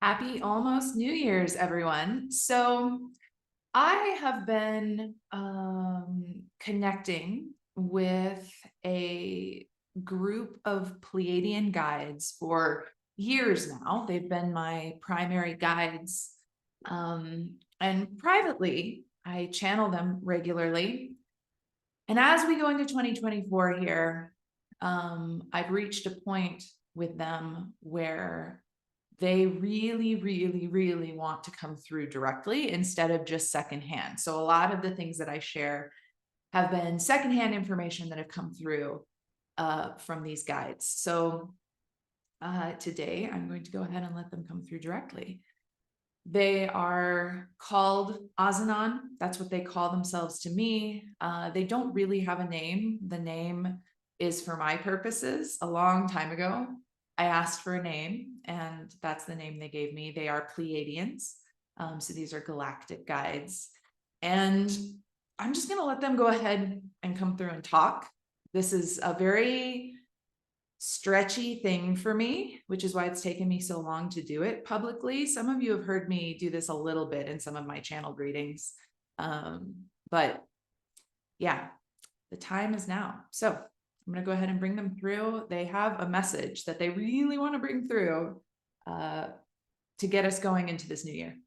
Happy almost New Year's, everyone. So I have been connecting with a group of Pleiadian guides for years now. They've been my primary guides. And privately, I channel them regularly. And as we go into 2024 here, I've reached a point with them where they really, really, really want to come through directly instead of just secondhand. So a lot of the things that I share have been secondhand information that have come through from these guides. So today I'm going to go ahead and let them come through directly. They are called Ozenan. That's what they call themselves to me. They don't really have a name. The name is for my purposes. A long time ago, I asked for a name, and that's the name they gave me. They are Pleiadians. So these are galactic guides. And I'm just going to let them go ahead and come through and talk. This is a very stretchy thing for me, which is why it's taken me so long to do it publicly. Some of you have heard me do this a little bit in some of my channeled readings. But yeah, the time is now. So I'm going to go ahead and bring them through. They have a message that they really want to bring through to get us going into this new year.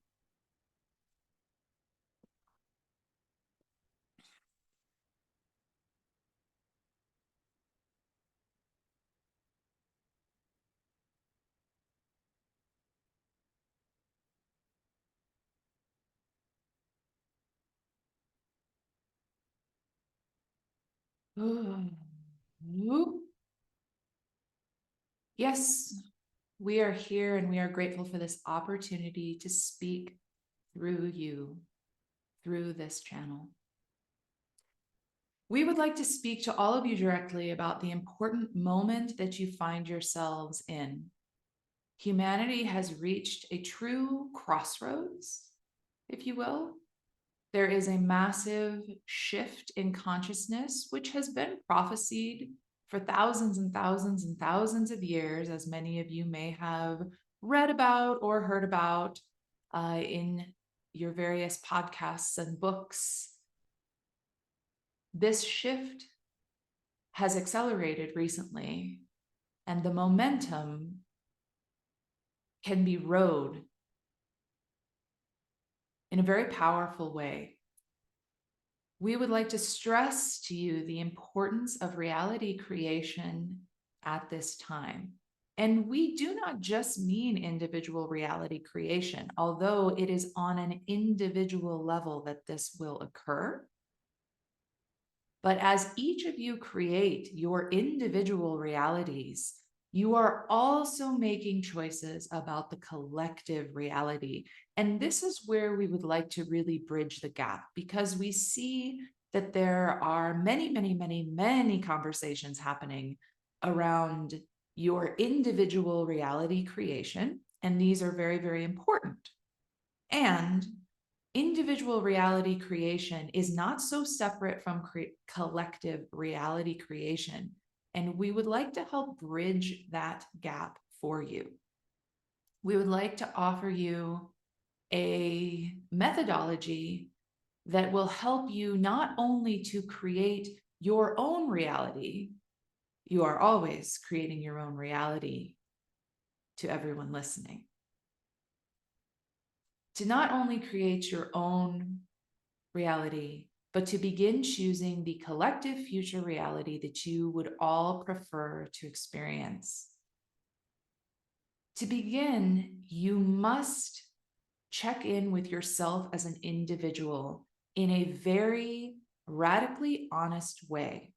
Yes, we are here and we are grateful for this opportunity to speak through you, through this channel. We would like to speak to all of you directly about the important moment that you find yourselves in. Humanity has reached a true crossroads, if you will. There is a massive shift in consciousness, which has been prophesied for thousands and thousands and thousands of years, as many of you may have read about or heard about in your various podcasts and books. This shift has accelerated recently, and the momentum can be rode in a very powerful way. We would like to stress to you the importance of reality creation at this time. And we do not just mean individual reality creation, although it is on an individual level that this will occur. But as each of you create your individual realities, you are also making choices about the collective reality. And this is where we would like to really bridge the gap, because we see that there are many, many, many, many conversations happening around your individual reality creation. And these are very, very important. And individual reality creation is not so separate from collective reality creation. And we would like to help bridge that gap for you. We would like to offer you a methodology that will help you not only to create your own reality, you are always creating your own reality, to everyone listening. To not only create your own reality, but to begin choosing the collective future reality that you would all prefer to experience. To begin, you must check in with yourself as an individual in a very radically honest way.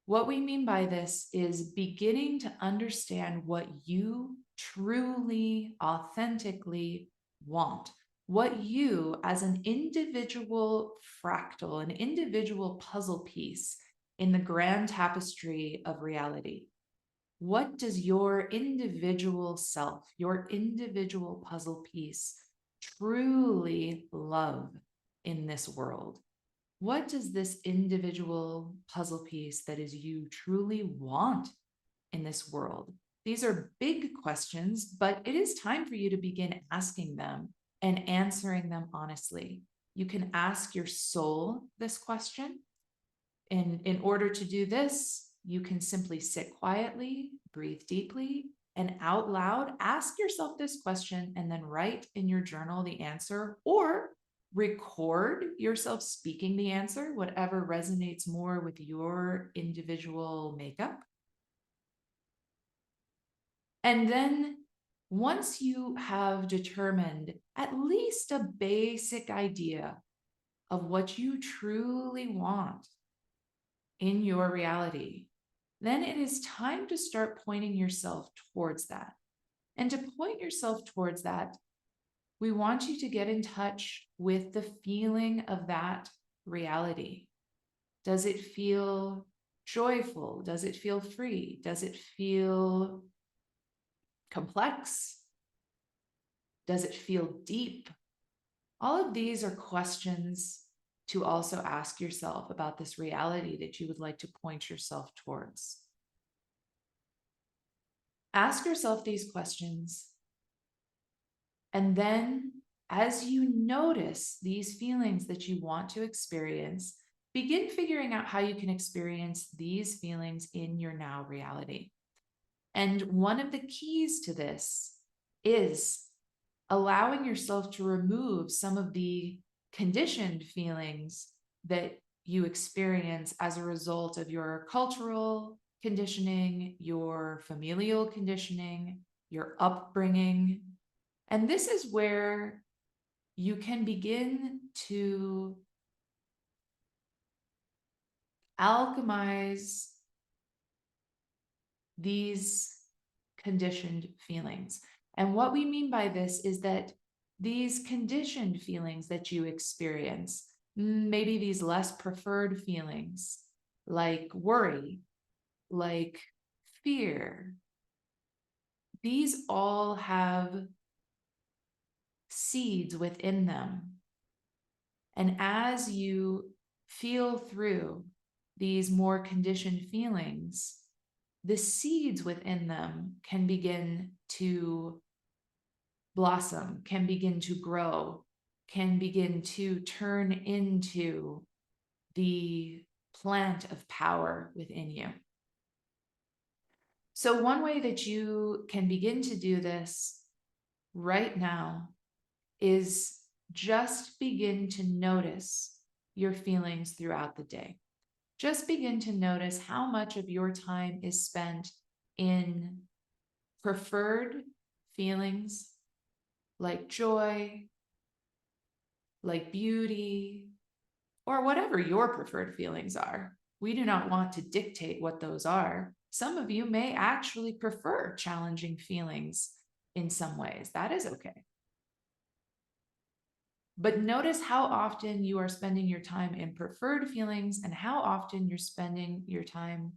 What we mean by this is beginning to understand what you truly, authentically want. What you, as an individual fractal, an individual puzzle piece in the grand tapestry of reality, what does your individual self, your individual puzzle piece truly love in this world? What does this individual puzzle piece that is you truly want in this world? These are big questions, but it is time for you to begin asking them and answering them honestly. You can ask your soul this question. And in order to do this, you can simply sit quietly, breathe deeply, and out loud ask yourself this question and then write in your journal the answer, or record yourself speaking the answer, whatever resonates more with your individual makeup. And then once you have determined at least a basic idea of what you truly want in your reality, then it is time to start pointing yourself towards that. And to point yourself towards that, we want you to get in touch with the feeling of that reality. Does it feel joyful? Does it feel free? Does it feel complex? Does it feel deep? All of these are questions to also ask yourself about this reality that you would like to point yourself towards. Ask yourself these questions. And then, as you notice these feelings that you want to experience, begin figuring out how you can experience these feelings in your now reality. And one of the keys to this is allowing yourself to remove some of the conditioned feelings that you experience as a result of your cultural conditioning, your familial conditioning, your upbringing. And this is where you can begin to alchemize these conditioned feelings. And what we mean by this is that these conditioned feelings that you experience, maybe these less preferred feelings like worry, like fear, these all have seeds within them. And as you feel through these more conditioned feelings, the seeds within them can begin to blossom, can begin to grow, can begin to turn into the plant of power within you. So one way that you can begin to do this right now is just begin to notice your feelings throughout the day. Just begin to notice how much of your time is spent in preferred feelings like joy, like beauty, or whatever your preferred feelings are. We do not want to dictate what those are. Some of you may actually prefer challenging feelings in some ways. That is okay. But notice how often you are spending your time in preferred feelings and how often you're spending your time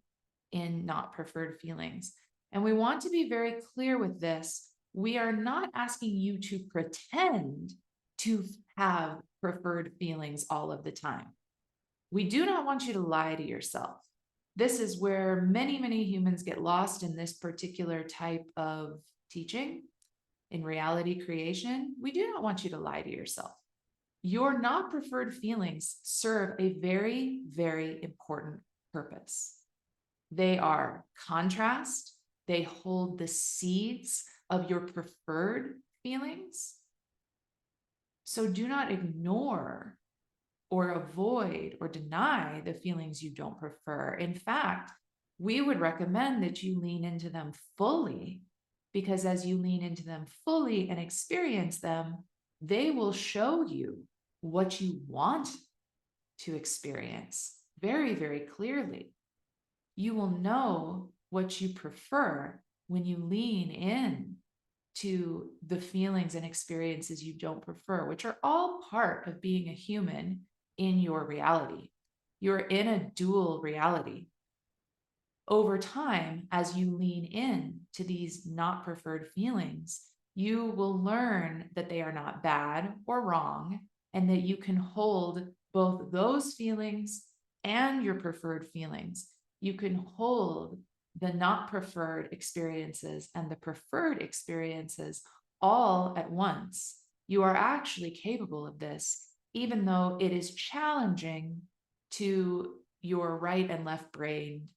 in not preferred feelings. And we want to be very clear with this. We are not asking you to pretend to have preferred feelings all of the time. We do not want you to lie to yourself. This is where many, many humans get lost in this particular type of teaching. In reality creation, we do not want you to lie to yourself. Your not preferred feelings serve a very, very important purpose. They are contrast. They hold the seeds of your preferred feelings. So do not ignore or avoid or deny the feelings you don't prefer. In fact, we would recommend that you lean into them fully, because as you lean into them fully and experience them, they will show you what you want to experience very, very clearly. You will know what you prefer when you lean in to the feelings and experiences you don't prefer, which are all part of being a human in your reality. You're in a dual reality. Over time, as you lean in to these not preferred feelings, you will learn that they are not bad or wrong, and that you can hold both those feelings and your preferred feelings. You can hold the not preferred experiences and the preferred experiences all at once, you are actually capable of this, even though it is challenging to your right and left brain,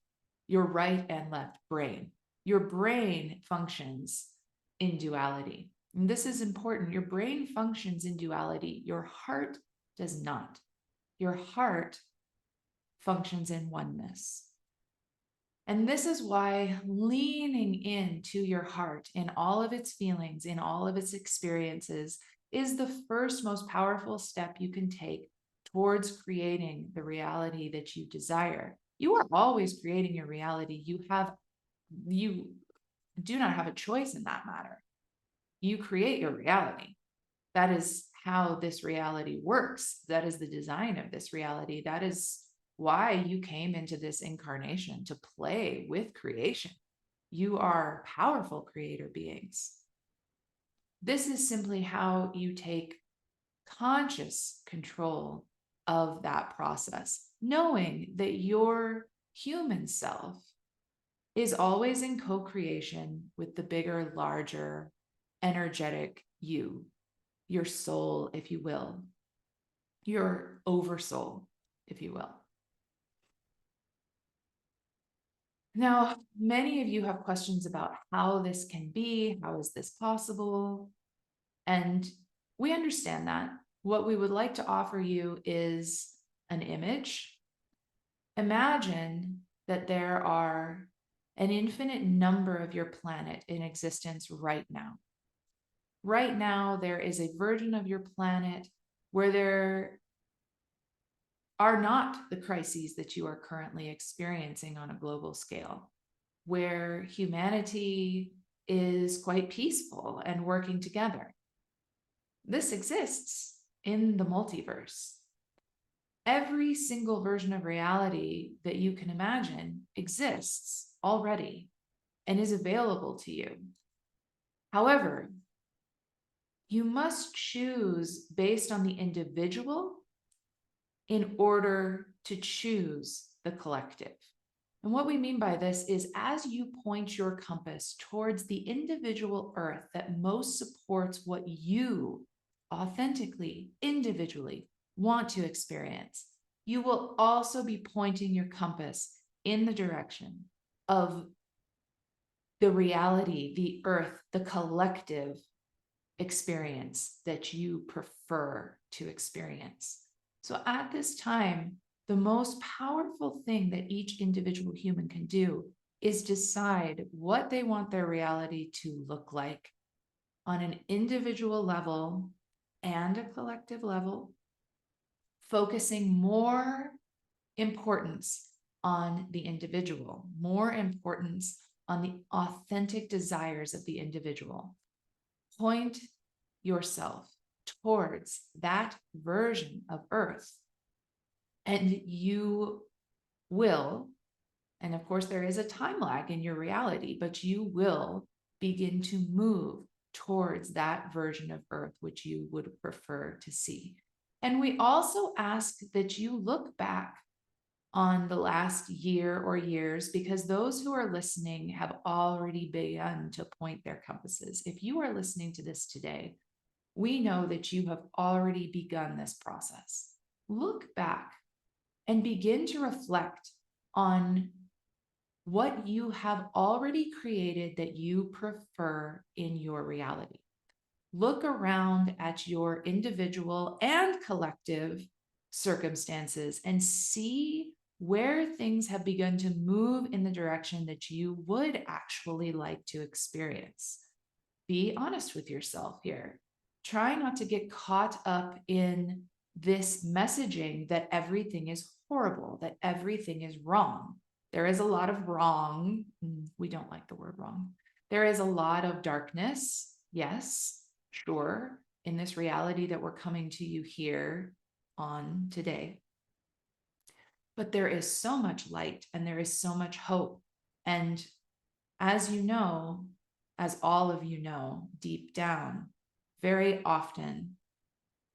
your right and left brain. Your brain functions in duality. And this is important. Your brain functions in duality. Your heart does not. Your heart functions in oneness. And this is why leaning into your heart in all of its feelings, in all of its experiences, is the first most powerful step you can take towards creating the reality that you desire. You are always creating your reality. You do not have a choice in that matter. You create your reality. That is how this reality works. That is the design of this reality. That is why you came into this incarnation, to play with creation. You are powerful creator beings. This is simply how you take conscious control of that process, knowing that your human self is always in co-creation with the bigger, larger, energetic you, your soul, if you will, your oversoul, if you will. Now, many of you have questions about how this can be, how is this possible? And we understand that. What we would like to offer you is an image. Imagine that there are an infinite number of your planet in existence right now. Right now, there is a version of your planet where there are not the crises that you are currently experiencing on a global scale, where humanity is quite peaceful and working together. This exists in the multiverse. Every single version of reality that you can imagine exists already and is available to you. However, you must choose based on the individual in order to choose the collective. And what we mean by this is, as you point your compass towards the individual earth that most supports what you authentically, individually want to experience, you will also be pointing your compass in the direction of the reality, the earth, the collective experience that you prefer to experience. So at this time, the most powerful thing that each individual human can do is decide what they want their reality to look like on an individual level and a collective level, focusing more importance on the individual, more importance on the authentic desires of the individual. Point yourself towards that version of Earth, and you will, and of course there is a time lag in your reality, but you will begin to move towards that version of Earth which you would prefer to see. And we also ask that you look back on the last year or years, because those who are listening have already begun to point their compasses. If you are listening to this today, we know that you have already begun this process. Look back and begin to reflect on what you have already created that you prefer in your reality. Look around at your individual and collective circumstances and see where things have begun to move in the direction that you would actually like to experience. Be honest with yourself here. Try not to get caught up in this messaging that everything is horrible, that everything is wrong. There is a lot of wrong. We don't like the word wrong. There is a lot of darkness. Yes, sure, in this reality that we're coming to you here on today. But there is so much light and there is so much hope. And as you know, as all of you know, deep down, very often,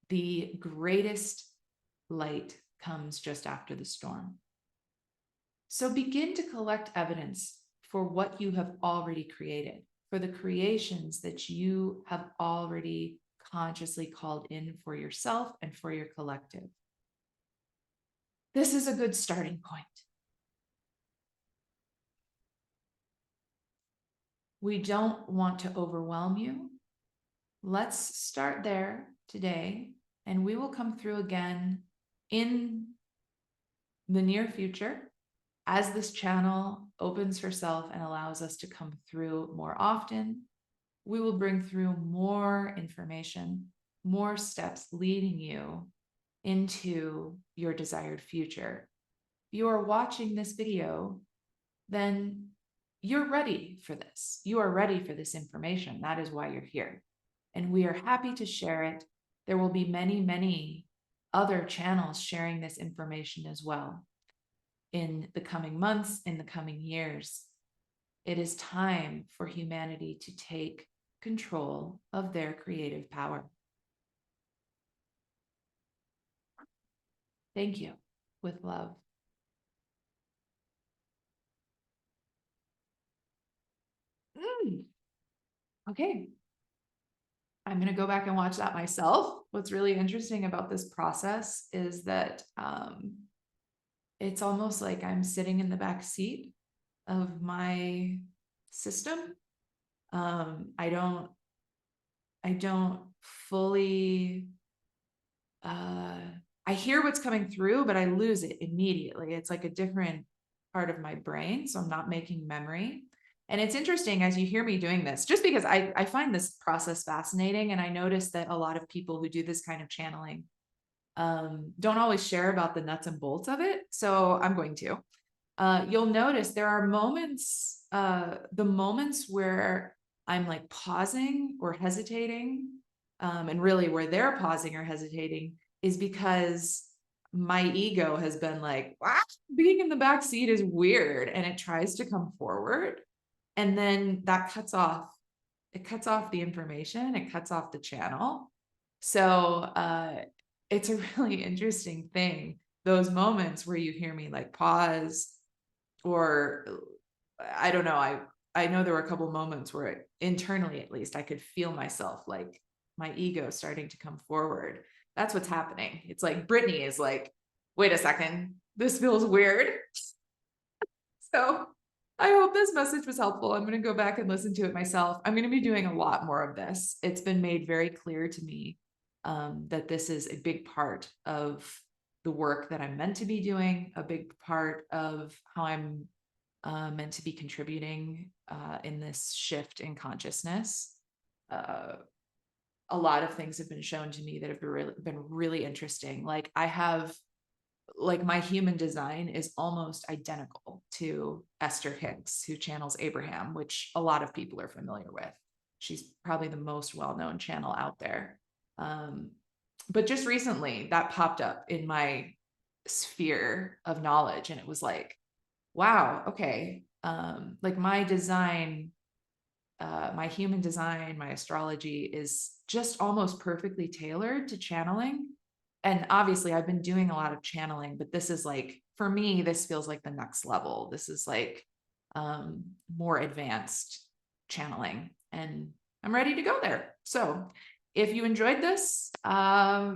the greatest light comes just after the storm. So begin to collect evidence for what you have already created, for the creations that you have already consciously called in for yourself and for your collective. This is a good starting point. We don't want to overwhelm you. Let's start there today, and we will come through again in the near future as this channel opens herself and allows us to come through more often. We will bring through more information, more steps leading you into your desired future. If you are watching this video, then you're ready for this. You are ready for this information. That is why you're here. And we are happy to share it. There will be many, many other channels sharing this information as well in the coming months, in the coming years. It is time for humanity to take control of their creative power. Thank you. With love. Okay. I'm going to go back and watch that myself. What's really interesting about this process is that it's almost like I'm sitting in the back seat of my system. I don't fully, I hear what's coming through, but I lose it immediately. It's like a different part of my brain. So I'm not making memory. And it's interesting as you hear me doing this, just because I find this process fascinating. And I notice that a lot of people who do this kind of channeling don't always share about the nuts and bolts of it. So I'm going to. You'll notice there are moments, the moments where I'm like pausing or hesitating, and really where they're pausing or hesitating is because my ego has been like, wow, being in the back seat is weird, and it tries to come forward. And then that cuts off the information, it cuts off the channel. So it's a really interesting thing, those moments where you hear me like pause, or I don't know, I know there were a couple moments where internally, at least, I could feel myself, like my ego starting to come forward. That's what's happening. It's like Brittany is like, wait a second, this feels weird. So I hope this message was helpful. I'm going to go back and listen to it myself. I'm going to be doing a lot more of this. It's been made very clear to me that this is a big part of the work that I'm meant to be doing, a big part of how I'm meant to be contributing in this shift in consciousness. A lot of things have been shown to me that have been really interesting. Like my human design is almost identical to Esther Hicks, who channels Abraham, which a lot of people are familiar with. She's probably the most well-known channel out there. But just recently that popped up in my sphere of knowledge, and it was like, wow, okay. Like my design, my human design, my astrology is just almost perfectly tailored to channeling. And obviously I've been doing a lot of channeling, but this is like, for me, this feels like the next level. This is like more advanced channeling, and I'm ready to go there. So if you enjoyed this, I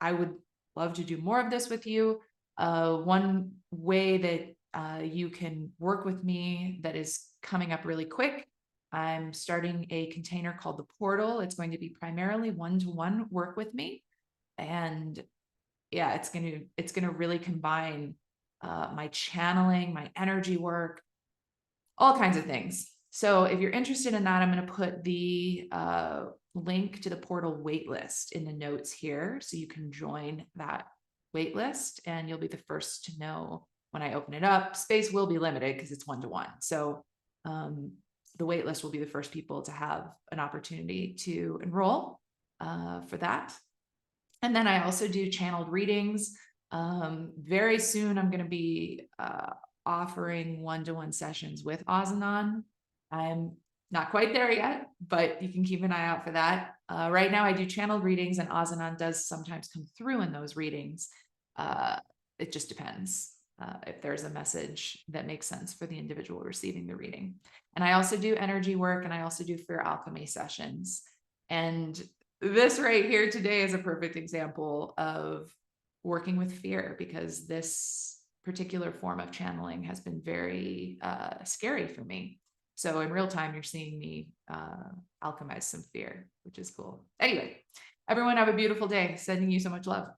would love to do more of this with you. One way that you can work with me that is coming up really quick, I'm starting a container called the Portal. It's going to be primarily one-to-one work with me. And yeah, it's going to really combine my channeling, my energy work, all kinds of things. So if you're interested in that, I'm going to put the link to the Portal waitlist in the notes here, so you can join that waitlist and you'll be the first to know when I open it up. Space will be limited because it's one-to-one. So the waitlist will be the first people to have an opportunity to enroll for that. And then I also do channeled readings. Very soon, I'm going to be offering one-to-one sessions with Ozenan. I'm not quite there yet, but you can keep an eye out for that. Right now, I do channeled readings, and Ozenan does sometimes come through in those readings. It just depends. if there's a message that makes sense for the individual receiving the reading. And I also do energy work, and I also do fear alchemy sessions. And this right here today is a perfect example of working with fear, because this particular form of channeling has been very scary for me. So in real time, you're seeing me alchemize some fear, which is cool. Anyway, everyone have a beautiful day. Sending you so much love.